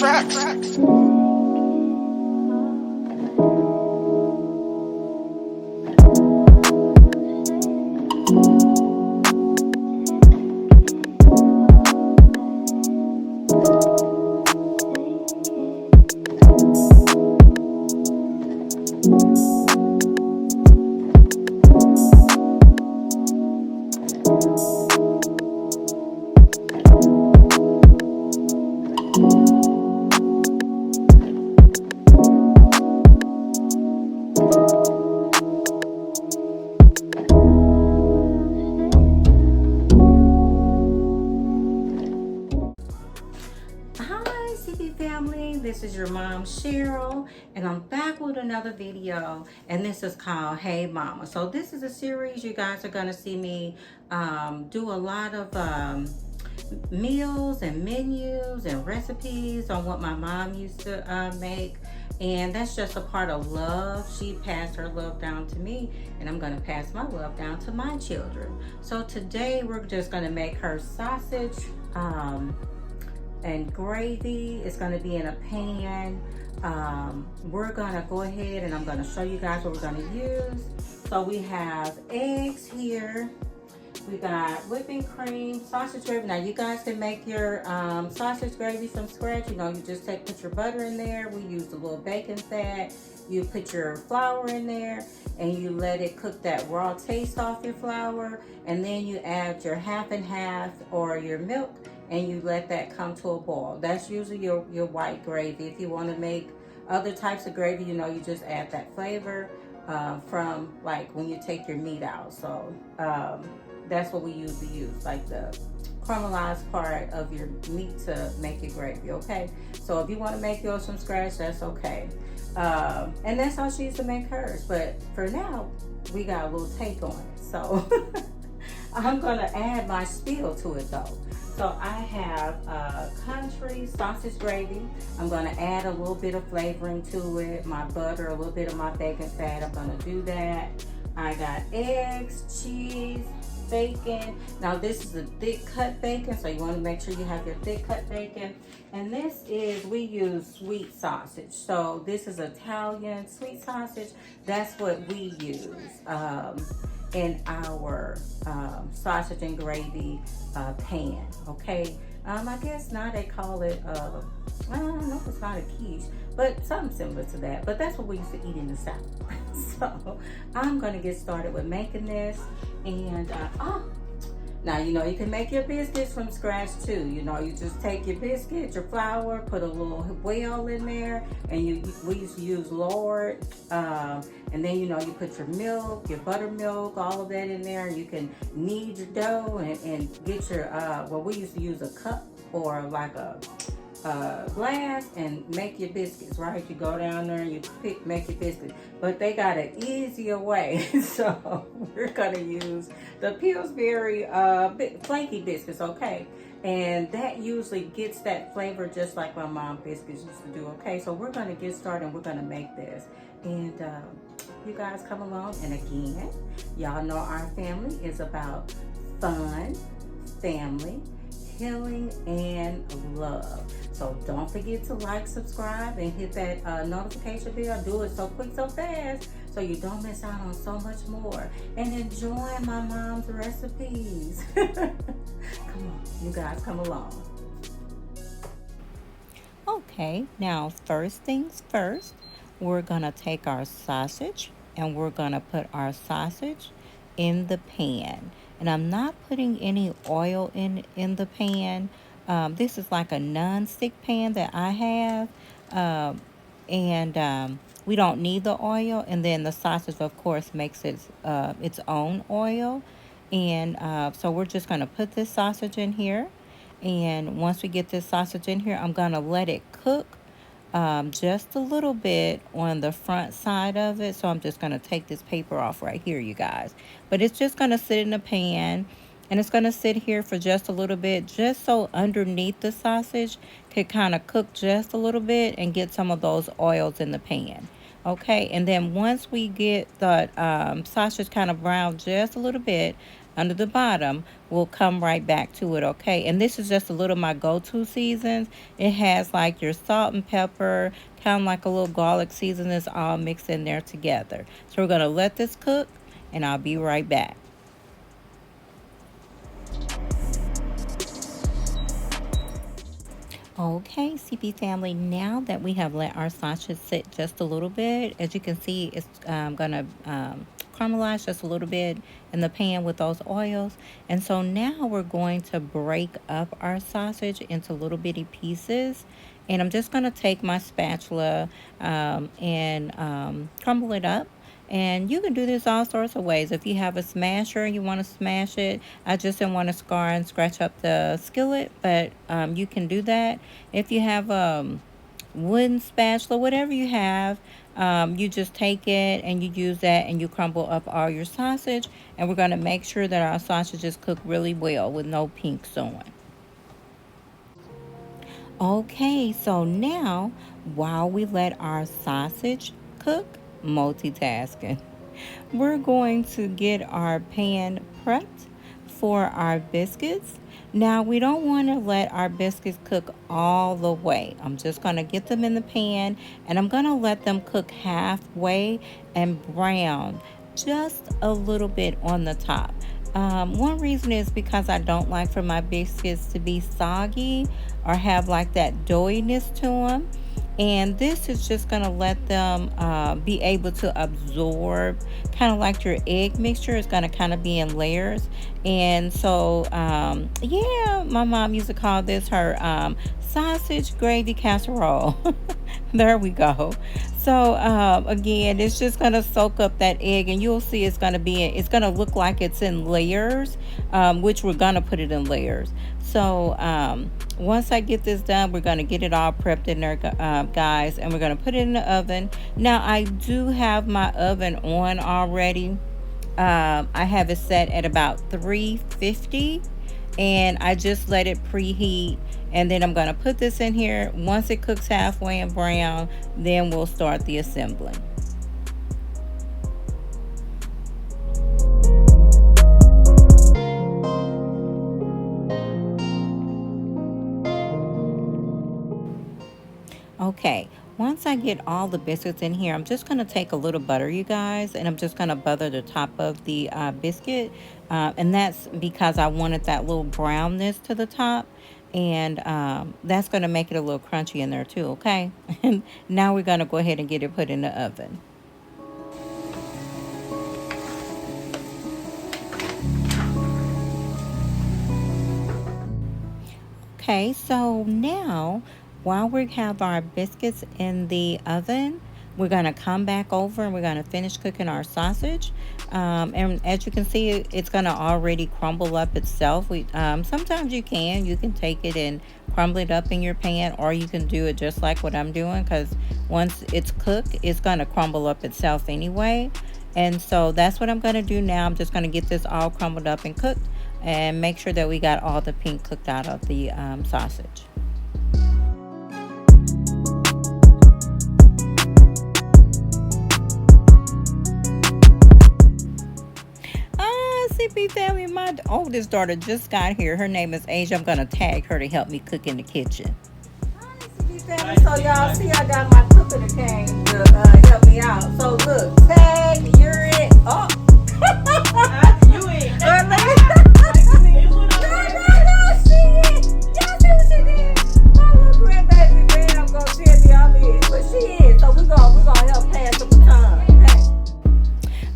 tracks. Hi CB family, this is your mom Cheryl and I'm back with another video, and this is called Hey Mama. So this is a series you guys are going to see me do a lot of meals and menus and recipes on what my mom used to make, and that's just a part of love. She passed her love down to me, and I'm going to pass my love down to my children. So today we're just going to make her sausage and gravy. It's going to be in a pan. We're going to go ahead and I'm going to show you guys what we're going to use. So we have eggs here. We got whipping cream, sausage gravy. Now you guys can make your sausage gravy from scratch. You know, you just put your butter in there. We used a little bacon fat. You put your flour in there and you let it cook that raw taste off your flour. And then you add your half and half or your milk and you let that come to a boil. That's usually your white gravy. If you want to make other types of gravy, you know, you just add that flavor from like when you take your meat out. So that's what we usually use, like the caramelized part of your meat to make your gravy, okay? So if you want to make yours from scratch, that's okay. And that's how she used to make hers. But for now, we got a little take on it. So I'm gonna add my spiel to it though. So I have country sausage gravy. I'm gonna add a little bit of flavoring to it, my butter, a little bit of my bacon fat. I'm gonna do that. I got eggs, cheese, bacon. Now this is a thick cut bacon, so you want to make sure you have your thick cut bacon. And this is, we use sweet sausage. So this is Italian sweet sausage. That's what we use in our sausage and gravy pan, okay? I guess now they call it, I don't know if it's not a quiche, but something similar to that. But that's what we used to eat in the South. So I'm gonna get started with making this. And now, you know, you can make your biscuits from scratch too. You know, you just take your biscuit, your flour, put a little whale in there, and we used to use lard. And then, you know, you put your milk, your buttermilk, all of that in there, and you can knead your dough and get your, well, we used to use a cup or like a glass and make your biscuits, right? You go down there and you make your biscuits, but they got an easier way. So we're gonna use the Pillsbury flaky biscuits, okay? And that usually gets that flavor just like my mom biscuits used to do, okay? So we're gonna get started and we're gonna make this. And you guys come along, and again, y'all know our family is about fun, family, healing, and love. So don't forget to like, subscribe, and hit that notification bell. Do it so quick, so fast, so you don't miss out on so much more. And enjoy my mom's recipes. Come on, you guys come along. Okay, now first things first, we're gonna take our sausage and we're gonna put our sausage in the pan. And I'm not putting any oil in the pan. This is like a non-stick pan that I have. We don't need the oil. And then the sausage, of course, makes its own oil. And so we're just going to put this sausage in here. And once we get this sausage in here, I'm going to let it cook just a little bit on the front side of it. So I'm just going to take this paper off right here, you guys. But it's just going to sit in the pan, and it's going to sit here for just a little bit, just so underneath the sausage could kind of cook just a little bit and get some of those oils in the pan. Okay, and then once we get the sausage kind of brown just a little bit, under the bottom, we'll come right back to it, okay? And this is just a little my go-to seasons. It has like your salt and pepper, kind of like a little garlic season. It's all mixed in there together. So we're going to let this cook, and I'll be right back. Okay, CP family, now that we have let our sausage sit just a little bit, as you can see, it's gonna caramelize just a little bit in the pan with those oils. And so now we're going to break up our sausage into little bitty pieces. And I'm just gonna take my spatula and crumble it up. And you can do this all sorts of ways. If you have a smasher and you want to smash it, I just didn't want to scar and scratch up the skillet, but you can do that. If you have wooden spatula, whatever you have, you just take it and you use that and you crumble up all your sausage. And we're going to make sure that our sausage is cooked really well with no pinks on. Okay, so now while we let our sausage cook, multitasking, we're going to get our pan prepped for our biscuits. Now, we don't want to let our biscuits cook all the way. I'm just going to get them in the pan and I'm going to let them cook halfway and brown just a little bit on the top. One reason is because I don't like for my biscuits to be soggy or have like that doughiness to them. And this is just going to let them be able to absorb, kind of like your egg mixture is going to kind of be in layers. And so, yeah, my mom used to call this her sausage gravy casserole. There we go. So again, it's just going to soak up that egg, and you'll see it's going to be, it's going to look like it's in layers, which we're going to put it in layers. So once I get this done, we're going to get it all prepped in there, guys, and we're going to put it in the oven. Now, I do have my oven on already. I have it set at about 350, and I just let it preheat. And then I'm going to put this in here. Once it cooks halfway and brown, then we'll start the assembling. Okay, once I get all the biscuits in here, I'm just going to take a little butter, you guys, and I'm just going to butter the top of the biscuit. And that's because I wanted that little brownness to the top. And that's going to make it a little crunchy in there too, okay? And now we're going to go ahead and get it put in the oven. Okay, so now while we have our biscuits in the oven, we're going to come back over and we're going to finish cooking our sausage. And as you can see, it's going to already crumble up itself. Sometimes you can take it and crumble it up in your pan, or you can do it just like what I'm doing, because once it's cooked, it's going to crumble up itself anyway. And so that's what I'm going to do now. I'm just going to get this all crumbled up and cooked and make sure that we got all the pink cooked out of the sausage. CP family, my oldest daughter just got here. Her name is Asia. I'm going to tag her to help me cook in the kitchen. Hi, CP family. So y'all see I got my cooking cane to help me out. So look, tag, you're it. Oh. You it.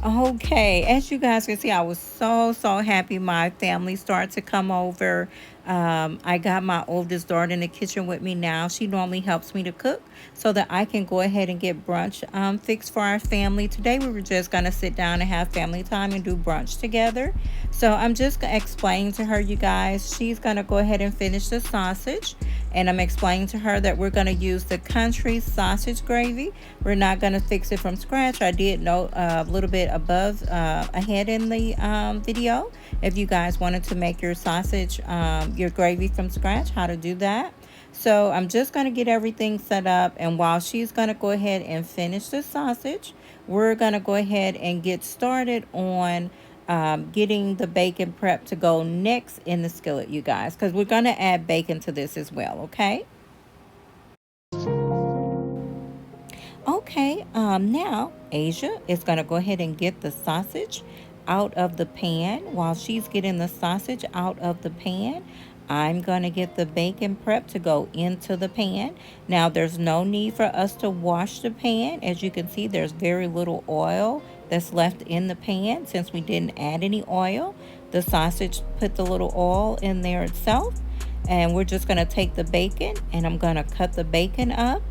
Okay, as you guys can see, I was so happy my family started to come over. I got my oldest daughter in the kitchen with me now. She normally helps me to cook so that I can go ahead and get brunch fixed for our family. Today we were just going to sit down and have family time and do brunch together. So I'm just going to explain to her, you guys, she's going to go ahead and finish the sausage. And I'm explaining to her that we're going to use the country sausage gravy. We're not going to fix it from scratch. I did note a little bit above ahead in the video if you guys wanted to make your sausage, your gravy from scratch, how to do that. So I'm just going to get everything set up, and while she's going to go ahead and finish the sausage, we're going to go ahead and get started on getting the bacon prep to go next in the skillet, you guys, because we're going to add bacon to this as well, okay? Okay, now Asia is going to go ahead and get the sausage out of the pan. While she's getting the sausage out of the pan, I'm going to get the bacon prep to go into the pan. Now, there's no need for us to wash the pan. As you can see, there's very little oil that's left in the pan since we didn't add any oil. The sausage put the little oil in there itself. And we're just going to take the bacon and I'm going to cut the bacon up.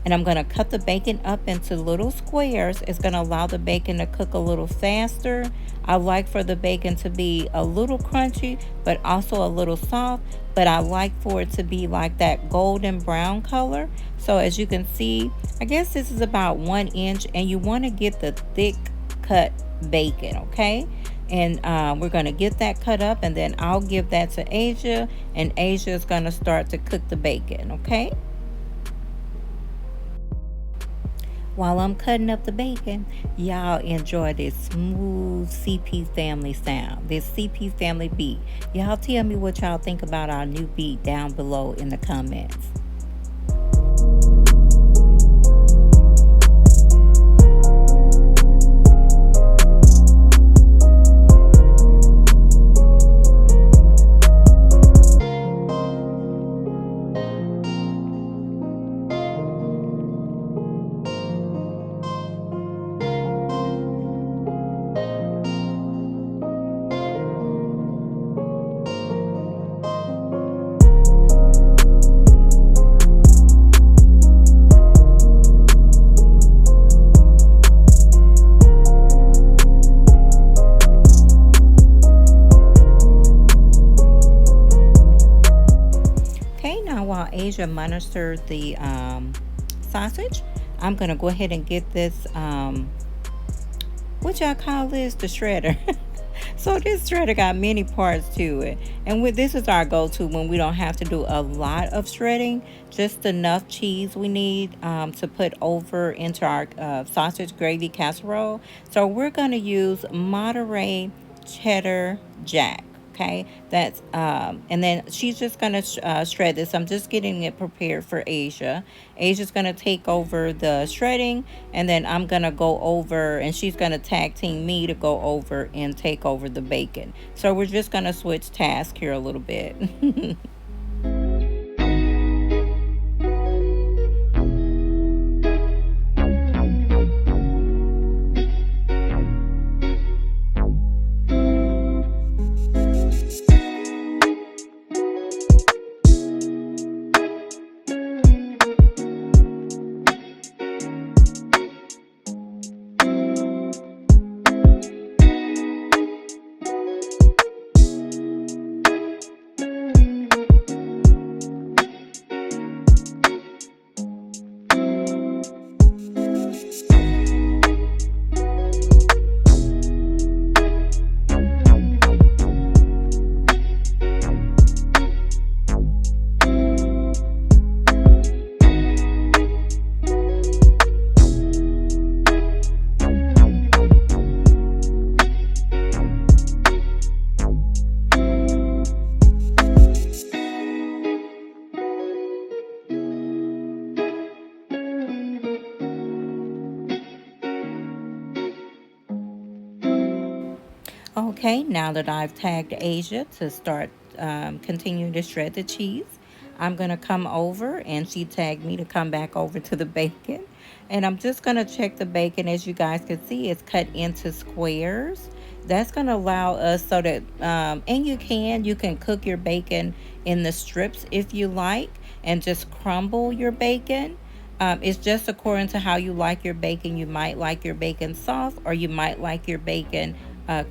And I'm going to cut the bacon up into little squares. It's going to allow the bacon to cook a little faster. I like for the bacon to be a little crunchy, but also a little soft. But I like for it to be like that golden brown color. So as you can see, I guess this is about 1 inch. And you want to get the thick cut bacon, okay? And we're going to get that cut up. And then I'll give that to Asia. And Asia is going to start to cook the bacon, okay? While I'm cutting up the bacon, y'all enjoy this smooth CP family sound, this CP family beat. Y'all tell me what y'all think about our new beat down below in the comments. While Asia monitors the sausage, I'm gonna go ahead and get this what y'all call this, the shredder. So this shredder got many parts to it, and this is our go-to when we don't have to do a lot of shredding, just enough cheese we need to put over into our sausage gravy casserole. So we're going to use Monterey cheddar jack. Okay, that's and then she's just gonna shred this. I'm just getting it prepared for Asia. Asia's gonna take over the shredding, and then I'm gonna go over, and she's gonna tag team me to go over and take over the bacon. So we're just gonna switch tasks here a little bit. Okay, now that I've tagged Asia to start continuing to shred the cheese, I'm going to come over, and she tagged me to come back over to the bacon. And I'm just going to check the bacon. As you guys can see, it's cut into squares. That's going to allow us so that, and you can cook your bacon in the strips if you like, and just crumble your bacon. It's just according to how you like your bacon. You might like your bacon soft, or you might like your bacon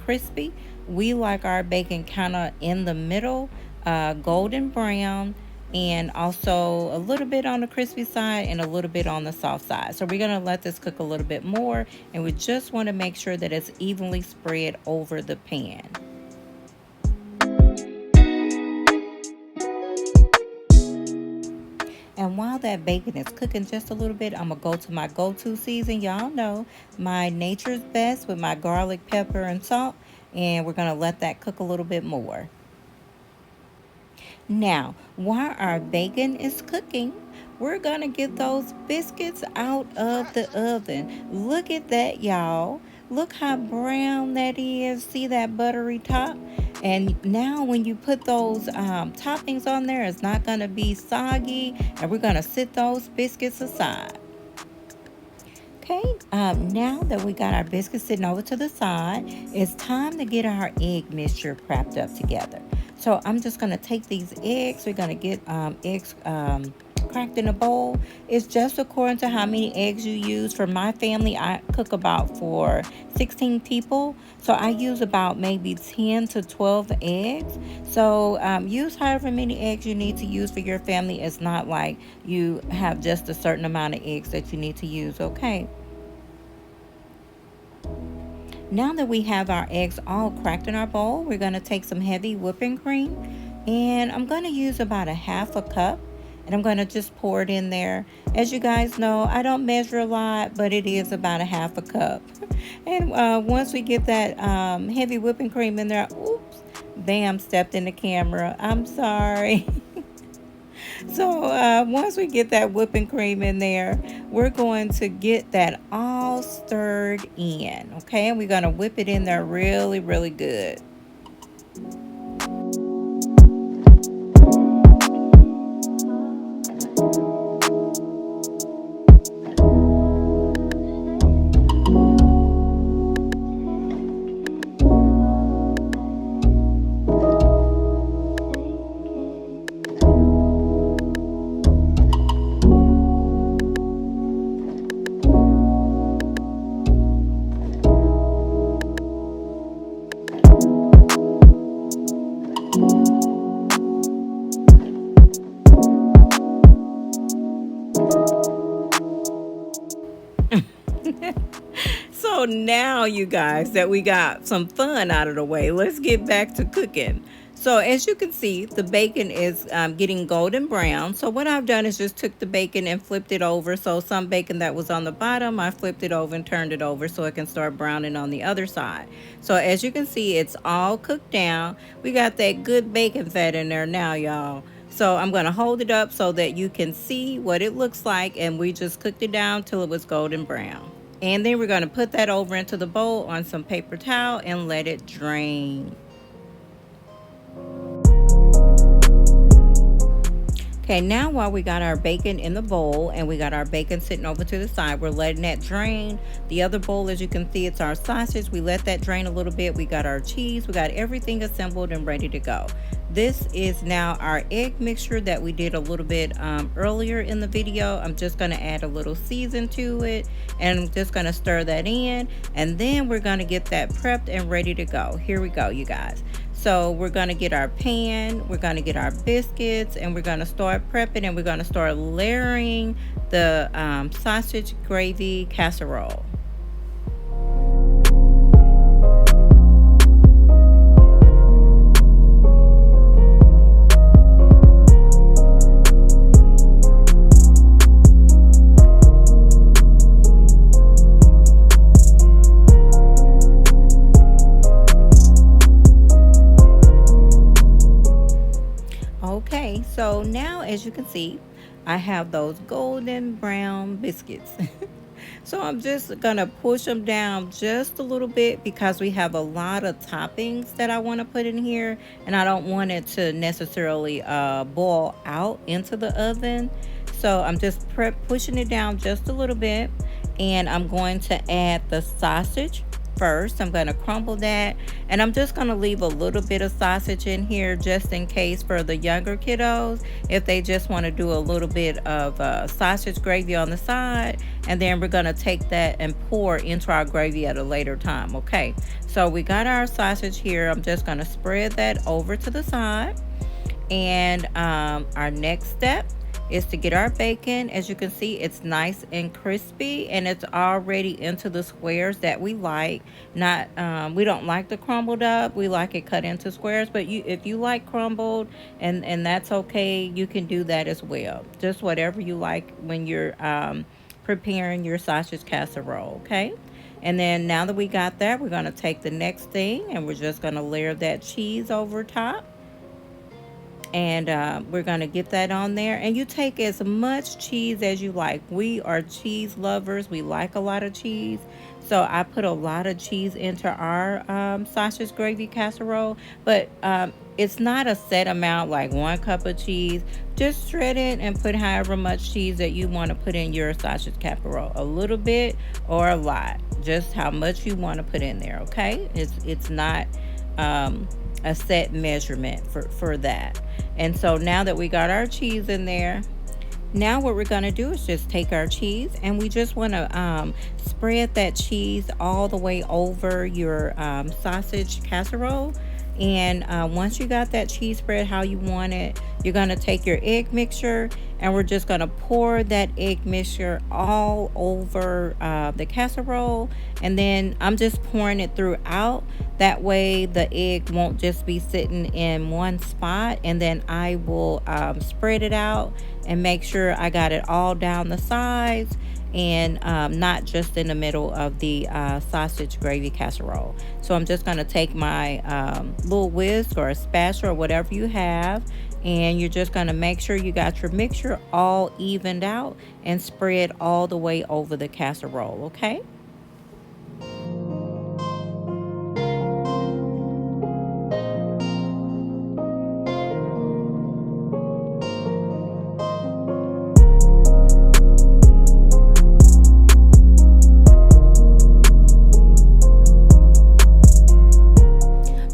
crispy. We like our bacon kind of in the middle, golden brown, and also a little bit on the crispy side and a little bit on the soft side. So we're going to let this cook a little bit more, and we just want to make sure that it's evenly spread over the pan. And while that bacon is cooking just a little bit, I'm going to go to my go-to season. Y'all know my Nature's Best with my garlic, pepper, and salt. and we're going to let that cook a little bit more. Now, while our bacon is cooking, we're going to get those biscuits out of the oven. Look at that, y'all. Look how brown that is. See that buttery top? And now when you put those toppings on there, it's not going to be soggy. And we're going to set those biscuits aside. Okay, now that we got our biscuits sitting over to the side, it's time to get our egg mixture prepped up together. So I'm just going to take these eggs. We're going to get eggs cracked in a bowl. It's just according to how many eggs you use. For my family, I cook about for 16 people. So I use about maybe 10 to 12 eggs. So use however many eggs you need to use for your family. It's not like you have just a certain amount of eggs that you need to use, okay? Now that we have our eggs all cracked in our bowl, we're going to take some heavy whipping cream, and I'm going to use about a half a cup, and I'm going to just pour it in there. As you guys know, I don't measure a lot, but it is about a half a cup. And once we get that heavy whipping cream in there, oops, bam, stepped in the camera. I'm sorry. So once we get that whipping cream in there, we're going to get that all stirred in, okay? And we're going to whip it in there really, really good. So now, you guys, that we got some fun out of the way, let's get back to cooking. So as you can see, the bacon is getting golden brown. So what I've done is just took the bacon and flipped it over. So some bacon that was on the bottom, I flipped it over and turned it over so it can start browning on the other side. So as you can see, it's all cooked down. We got that good bacon fat in there now, y'all. So I'm going to hold it up so that you can see what it looks like. And we just cooked it down till it was golden brown. And then we're going to put that over into the bowl on some paper towel and let it drain. Okay, now while we got our bacon in the bowl and we got our bacon sitting over to the side, we're letting that drain. The other bowl, as you can see, it's our sausage. We let that drain a little bit. We got our cheese. We got everything assembled and ready to go. This is now our egg mixture that we did a little bit earlier in the video. I'm just going to add a little season to it, and I'm just going to stir that in, and then we're going to get that prepped and ready to go. Here we go, you guys. So we're going to get our pan, we're going to get our biscuits, and we're going to start prepping, and we're going to start layering the sausage gravy casserole. Okay, so now as you can see, I have those golden brown biscuits. So I'm just gonna push them down just a little bit because we have a lot of toppings that I want to put in here, and I don't want it to necessarily boil out into the oven. So I'm just pushing it down just a little bit, and I'm going to add the sausage first. I'm going to crumble that, and I'm just going to leave a little bit of sausage in here just in case for the younger kiddos, if they just want to do a little bit of sausage gravy on the side, and then we're going to take that and pour into our gravy at a later time. Okay, so we got our sausage here. I'm just going to spread that over to the side, and our next step is to get our bacon. As you can see, it's nice and crispy, and it's already into the squares that we like. Not we don't like the crumbled up, we like it cut into squares, but if you like crumbled, and that's okay, you can do that as well. Just whatever you like when you're preparing your sausage casserole. Okay, And then now that we got that, we're going to take the next thing and we're just going to layer that cheese over top. And we're going to get that on there, and you take as much cheese as you like. We are cheese lovers. We like a lot of cheese, so I put a lot of cheese into our sausage gravy casserole. But it's not a set amount, like 1 cup of cheese. Just shred it and put however much cheese that you want to put in your sausage casserole, a little bit or a lot, just how much you want to put in there. Okay, it's not um, a set measurement for that. And so now that we got our cheese in there, now what we're going to do is just take our cheese, and we just want to spread that cheese all the way over your sausage casserole. And once you got that cheese spread how you want it, you're going to take your egg mixture, and we're just going to pour that egg mixture all over the casserole. And then I'm just pouring it throughout. That way the egg won't just be sitting in one spot. And then I will spread it out and make sure I got it all down the sides, and not just in the middle of the sausage gravy casserole. So I'm just going to take my little whisk or a spatula or whatever you have, and you're just going to make sure you got your mixture all evened out and spread all the way over the casserole, okay?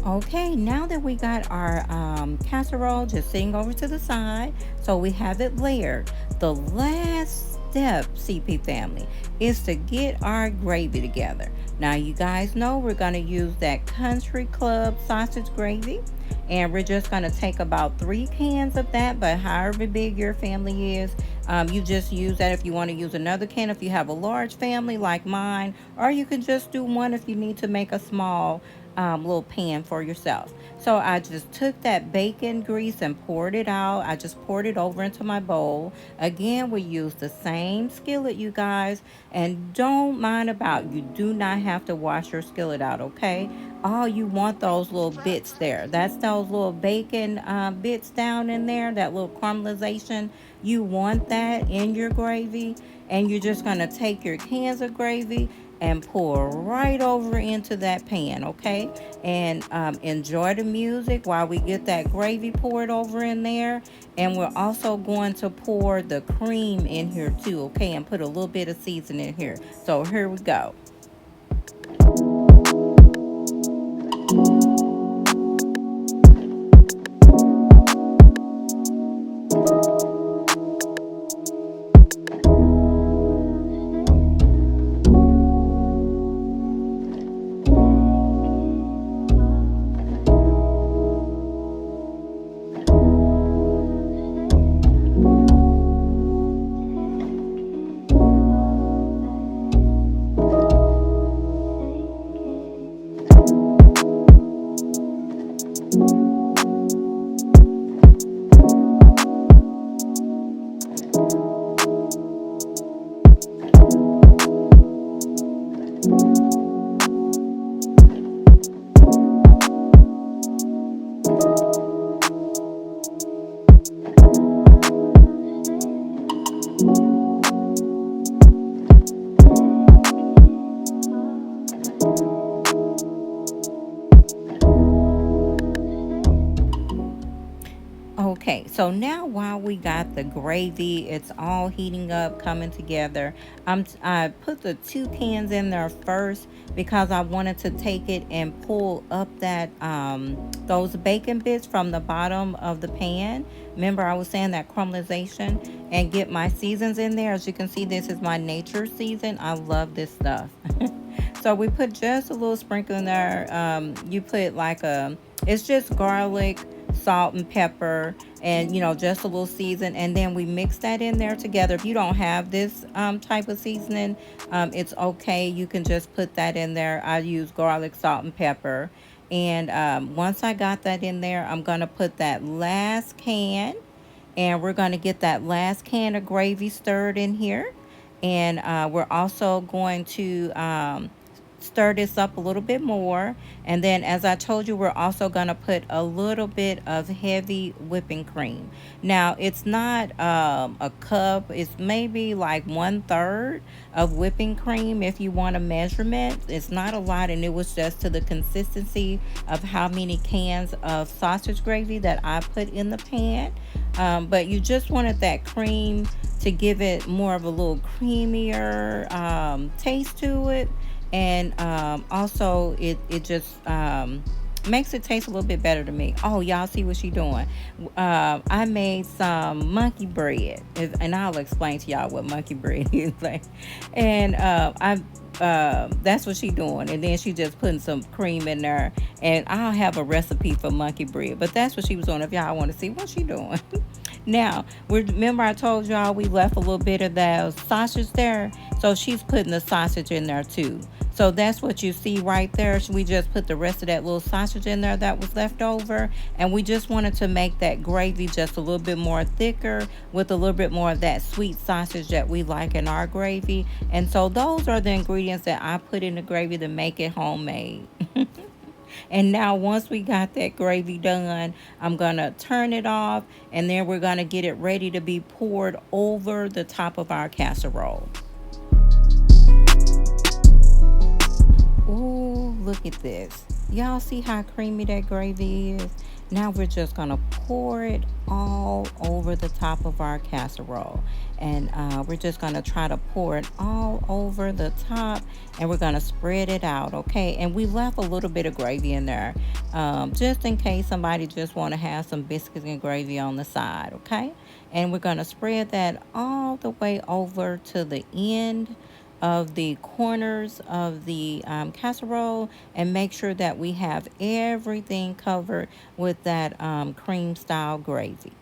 Okay, now that we got our casserole just sitting over to the side, so we have it layered. The last step, CP family, is to get our gravy together. Now, you guys know we're going to use that Country Club sausage gravy, and we're just going to take about 3 cans of that, but however big your family is, you just use that. If you want to use another can, if you have a large family like mine, or you can just do one if you need to make a small little pan for yourself. So I just took that bacon grease and poured it out. I just poured it over into my bowl. Again, we use the same skillet, you guys, and don't mind about, you do not have to wash your skillet out, okay? All you want those little bits there. That's those little bacon bits down in there, that little caramelization. You want that in your gravy, and you're just going to take your cans of gravy and pour right over into that pan, okay? And enjoy the music while we get that gravy poured over in there. And we're also going to pour the cream in here too, okay? And put a little bit of seasoning in here. So here we go. Okay, so now while we got the gravy, it's all heating up, coming together. I put the 2 cans in there first because I wanted to take it and pull up that those bacon bits from the bottom of the pan. Remember, I was saying that caramelization, and get my seasons in there. As you can see, this is my nature season. I love this stuff. So we put just a little sprinkle in there. You put like it's just garlic, salt and pepper, and just a little season, and then we mix that in there together. If you don't have this type of seasoning, it's okay, you can just put that in there. I use garlic, salt and pepper. And once I got that in there, I'm gonna put that last can, and we're gonna get that last can of gravy stirred in here. And we're also going to stir this up a little bit more. And then, as I told you, we're also going to put a little bit of heavy whipping cream. Now, it's not a cup, it's maybe like 1/3 of whipping cream if you want a measurement. It's not a lot, and it was just to the consistency of how many cans of sausage gravy that I put in the pan. But you just wanted that cream to give it more of a little creamier taste to it. And also it just makes it taste a little bit better to me. Oh, y'all see what she doing? I made some monkey bread, and I'll explain to y'all what monkey bread is like. And I that's what she doing, and then she just putting some cream in there. And I'll have a recipe for monkey bread, but that's what she was doing. If y'all want to see what she doing. Now, remember I told y'all we left a little bit of that sausage there? So she's putting the sausage in there too. So that's what you see right there. We just put the rest of that little sausage in there that was left over. And we just wanted to make that gravy just a little bit more thicker with a little bit more of that sweet sausage that we like in our gravy. And so those are the ingredients that I put in the gravy to make it homemade. And now once we got that gravy done, I'm going to turn it off, and then we're going to get it ready to be poured over the top of our casserole. Ooh, look at this. Y'all see how creamy that gravy is? Now we're just going to pour it all over the top of our casserole. And we're just going to try to pour it all over the top, and we're going to spread it out, okay? And we left a little bit of gravy in there just in case somebody just want to have some biscuits and gravy on the side, okay? And we're going to spread that all the way over to the end of the corners of the casserole, and make sure that we have everything covered with that cream style gravy.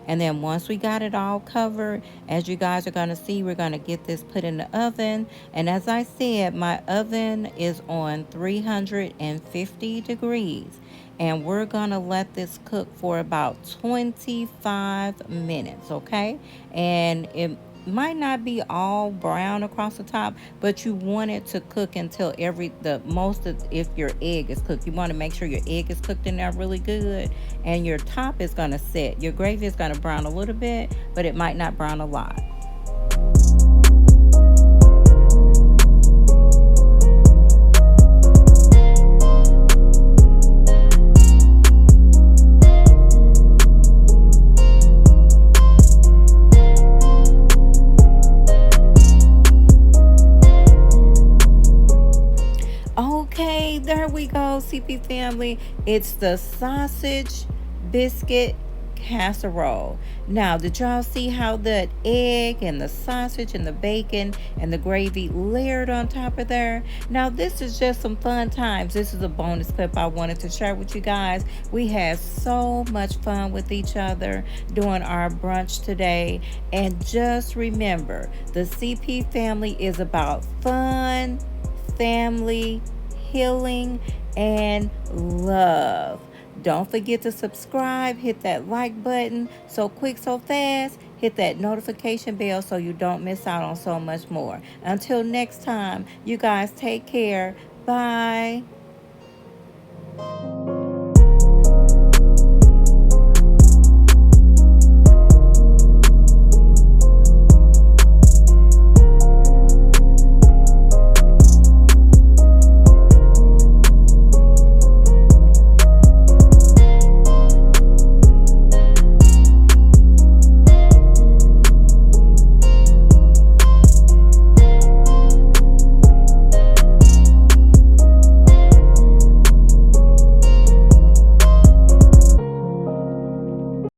And then once we got it all covered, as you guys are going to see, we're going to get this put in the oven. And as I said, my oven is on 350 degrees. And we're going to let this cook for about 25 minutes, okay? And it might not be all brown across the top, but you want it to cook until if your egg is cooked. You want to make sure your egg is cooked in there really good, and your top is going to set. Your gravy is going to brown a little bit, but it might not brown a lot. Okay, there we go, CP family. It's the sausage biscuit casserole. Now, did y'all see how that egg and the sausage and the bacon and the gravy layered on top of there? Now, this is just some fun times. This is a bonus clip I wanted to share with you guys. We had so much fun with each other doing our brunch today. And just remember, the CP family is about fun, family, healing, and love. Don't forget to subscribe, hit that like button, so quick, so fast. Hit that notification bell so you don't miss out on so much more. Until next time, you guys take care. Bye.